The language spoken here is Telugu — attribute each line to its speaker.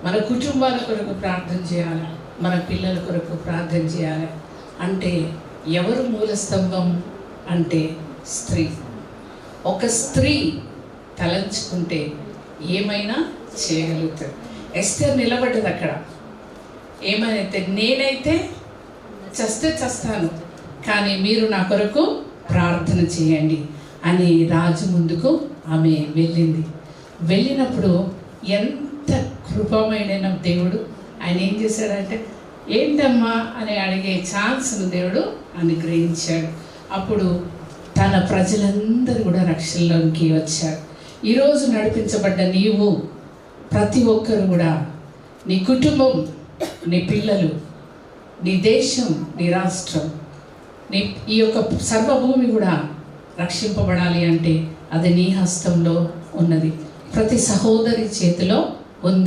Speaker 1: మన కుటుంబాల కొరకు ప్రార్థన చేయాలి, మన పిల్లల కొరకు ప్రార్థన చేయాలి. అంటే ఎవరు మూల స్తంభం అంటే స్త్రీ. ఒక స్త్రీ తలంచుకుంటే ఏమైనా చేయగలుగుతారు. ఎస్తేర్ నిలబడ్డది అక్కడ. ఏమైతే నేనైతే చస్తే చస్తాను, కానీ మీరు నా కొరకు ప్రార్థన చేయండి అని రాజు ముందుకు ఆమె వెళ్ళింది. వెళ్ళినప్పుడు ఎంత కృపమైన దేవుడు ఆయన ఏం చేశాడంటే, ఏంటమ్మా అని అడిగే ఛాన్స్ను దేవుడు అనుగ్రహించాడు. అప్పుడు తన ప్రజలందరూ కూడా రక్షణలోకి వచ్చారు. ఈరోజు నడిపించబడ్డ నీవు, ప్రతి ఒక్కరు కూడా, నీ కుటుంబం, నీ పిల్లలు, నీ దేశం, నీ రాష్ట్రం, నీ ఈ యొక్క సర్వభూమి కూడా రక్షింపబడాలి అంటే అది నీ హస్తంలో ఉన్నది. ప్రతి సహోదరి చేతిలో ఉంది.